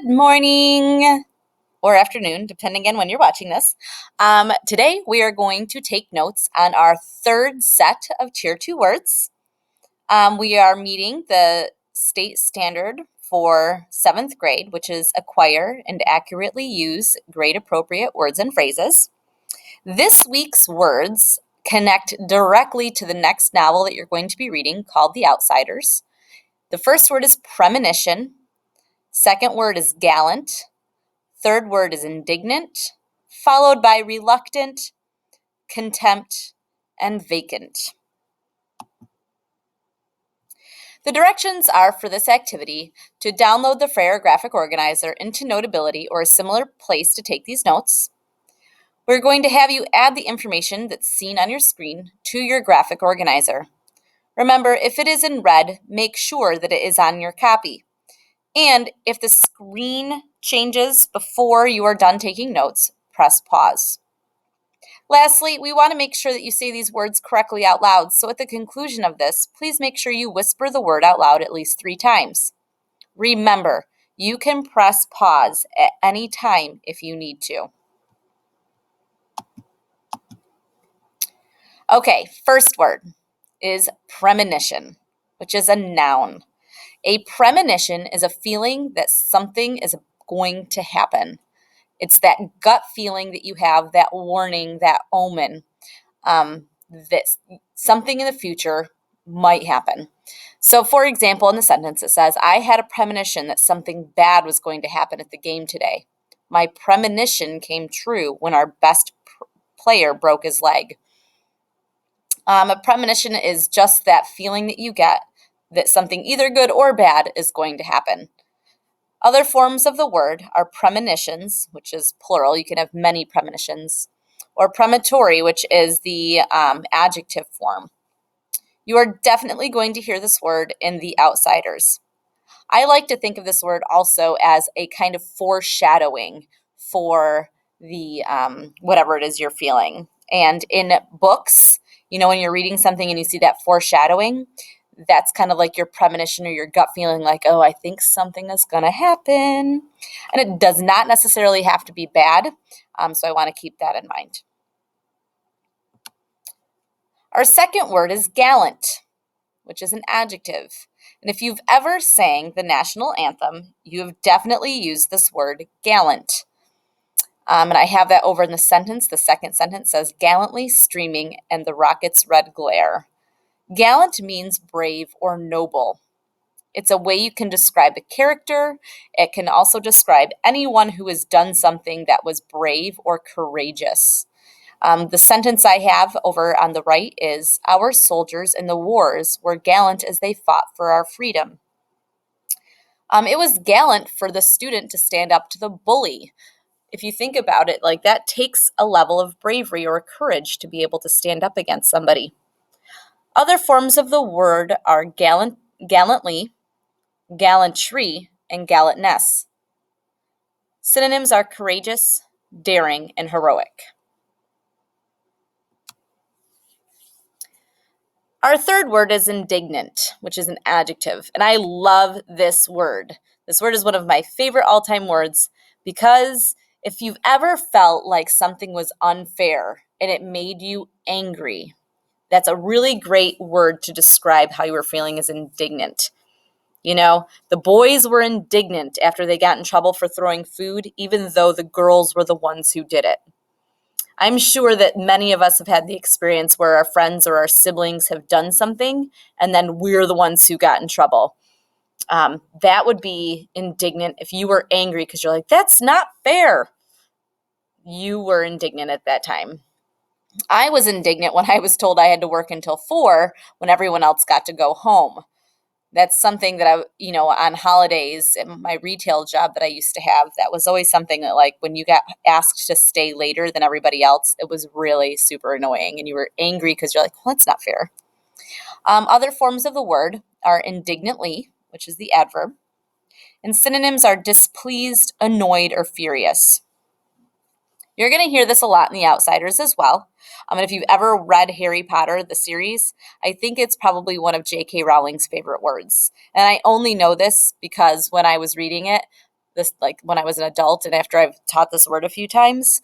Good morning or afternoon, depending on when you're watching this. Today we are going to take notes on our third set of Tier 2 words. We are meeting the state standard for 7th grade, which is acquire and accurately use grade-appropriate words and phrases. This week's words connect directly to the next novel that you're going to be reading called The Outsiders. The first word is premonition. Second word is gallant. Third word is indignant, followed by reluctant, contempt, and vacant. The directions are for this activity to download the Frayer Graphic Organizer into Notability or a similar place to take these notes. We're going to have you add the information that's seen on your screen to your graphic organizer. Remember, if it is in red, make sure that it is on your copy. And if the screen changes before you are done taking notes, press pause. Lastly, we want to make sure that you say these words correctly out loud, so at the conclusion of this, please make sure you whisper the word out loud at least 3 times. Remember, you can press pause at any time if you need to. Okay, first word is premonition, which is a noun. A premonition is a feeling that something is going to happen. It's that gut feeling that you have, that warning, that omen, that something in the future might happen. So, for example, in the sentence, it says, I had a premonition that something bad was going to happen at the game today. My premonition came true when our best player broke his leg. A premonition is just that feeling that you get that something either good or bad is going to happen. Other forms of the word are premonitions, which is plural. You can have many premonitions, or premonitory, which is the adjective form. You are definitely going to hear this word in The Outsiders. I like to think of this word also as a kind of foreshadowing for the whatever it is you're feeling. And in books, when you're reading something and you see that foreshadowing, that's kind of like your premonition or your gut feeling like, oh, I think something is going to happen. And it does not necessarily have to be bad. So I want to keep that in mind. Our second word is gallant, which is an adjective. And if you've ever sang the national anthem, you have definitely used this word gallant. And I have that over in the sentence. The second sentence says, gallantly streaming in the rocket's red glare. Gallant means brave or noble. It's a way you can describe a character. It can also describe anyone who has done something that was brave or courageous. The sentence I have over on the right is, our soldiers in the wars were gallant as they fought for our freedom. It was gallant for the student to stand up to the bully. If you think about it, like that takes a level of bravery or courage to be able to stand up against somebody. Other forms of the word are gallantly, gallantry, and gallantness. Synonyms are courageous, daring, and heroic. Our third word is indignant, which is an adjective, and I love this word. This word is one of my favorite all-time words because if you've ever felt like something was unfair and it made you angry, that's a really great word to describe how you were feeling as indignant. The boys were indignant after they got in trouble for throwing food, even though the girls were the ones who did it. I'm sure that many of us have had the experience where our friends or our siblings have done something, and then we're the ones who got in trouble. That would be indignant if you were angry because you're like, that's not fair. You were indignant at that time. I was indignant when I was told I had to work until 4 when everyone else got to go home. That's something that on holidays in my retail job that I used to have, that was always something that, like, when you got asked to stay later than everybody else, it was really super annoying. And you were angry because you're like, well, that's not fair. Other forms of the word are indignantly, which is the adverb. And synonyms are displeased, annoyed, or furious. You're going to hear this a lot in The Outsiders as well. And if you've ever read Harry Potter, the series, I think it's probably one of J.K. Rowling's favorite words. And I only know this because when I was reading it, this, like when I was an adult and after I've taught this word a few times,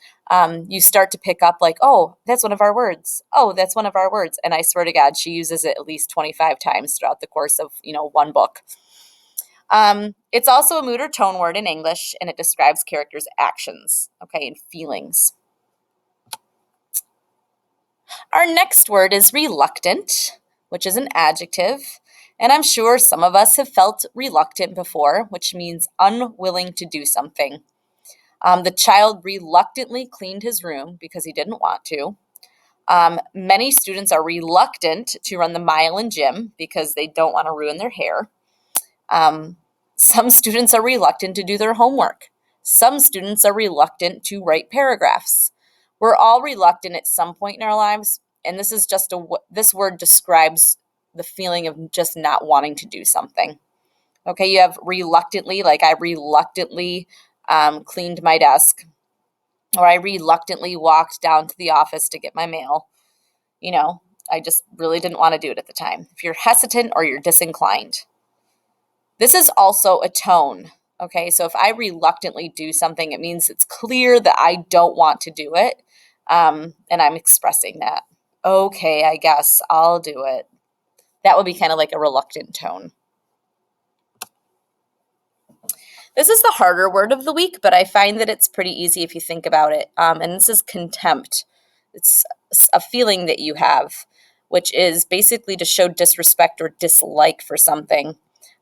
you start to pick up like, oh, that's one of our words. Oh, that's one of our words. And I swear to God, she uses it at least 25 times throughout the course of, one book. It's also a mood or tone word in English, and it describes characters' actions, okay, and feelings. Our next word is reluctant, which is an adjective. And I'm sure some of us have felt reluctant before, which means unwilling to do something. The child reluctantly cleaned his room because he didn't want to. Many students are reluctant to run the mile in gym because they don't want to ruin their hair. Some students are reluctant to do their homework. Some students are reluctant to write paragraphs. We're all reluctant at some point in our lives, and this word describes the feeling of just not wanting to do something. Okay, you have reluctantly, like I reluctantly cleaned my desk, or I reluctantly walked down to the office to get my mail. I just really didn't want to do it at the time. If you're hesitant or you're disinclined. This is also a tone. Okay, so if I reluctantly do something, it means it's clear that I don't want to do it, and I'm expressing that. Okay, I guess I'll do it. That would be kind of like a reluctant tone. This is the harder word of the week, but I find that it's pretty easy if you think about it. And this is contempt. It's a feeling that you have, which is basically to show disrespect or dislike for something.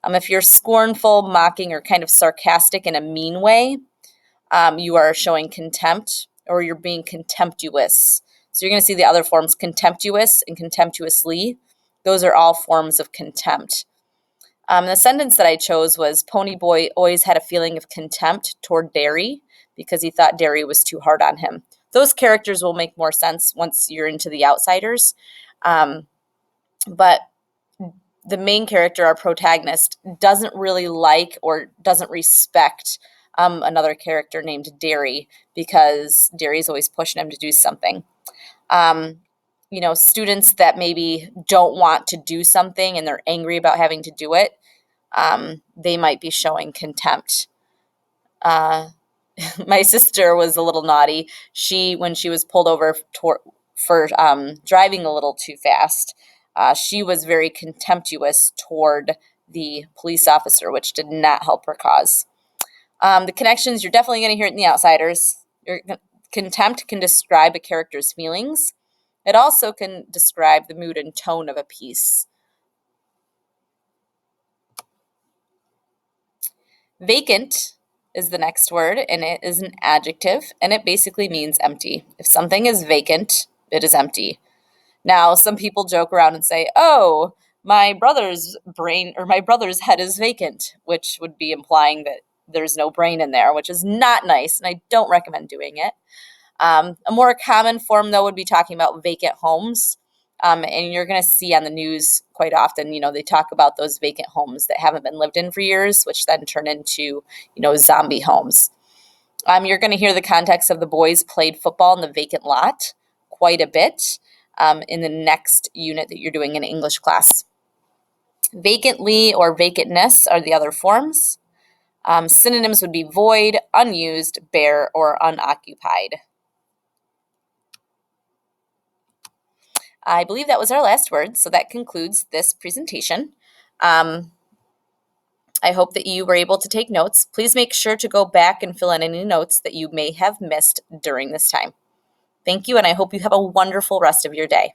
If you're scornful, mocking, or kind of sarcastic in a mean way, you are showing contempt, or you're being contemptuous. So you're going to see the other forms, contemptuous and contemptuously. Those are all forms of contempt. The sentence that I chose was, Ponyboy always had a feeling of contempt toward Derry because he thought Derry was too hard on him. Those characters will make more sense once you're into The Outsiders. But the main character, our protagonist, doesn't really like or doesn't respect another character named Derry because Derry's always pushing him to do something. Students that maybe don't want to do something and they're angry about having to do it, they might be showing contempt. My sister was a little naughty. When she was pulled over for driving a little too fast, she was very contemptuous toward the police officer, which did not help her cause. The connections, you're definitely going to hear it in The Outsiders. Contempt can describe a character's feelings. It also can describe the mood and tone of a piece. Vacant is the next word, and it is an adjective, and it basically means empty. If something is vacant, it is empty. Now, some people joke around and say, oh, my brother's brain or my brother's head is vacant, which would be implying that there's no brain in there, which is not nice, and I don't recommend doing it. A more common form, though, would be talking about vacant homes. And you're going to see on the news quite often, they talk about those vacant homes that haven't been lived in for years, which then turn into, zombie homes. You're going to hear the context of the boys played football in the vacant lot quite a bit in the next unit that you're doing in English class. Vacantly or vacantness are the other forms. Synonyms would be void, unused, bare, or unoccupied. I believe that was our last word, so that concludes this presentation. I hope that you were able to take notes. Please make sure to go back and fill in any notes that you may have missed during this time. Thank you, and I hope you have a wonderful rest of your day.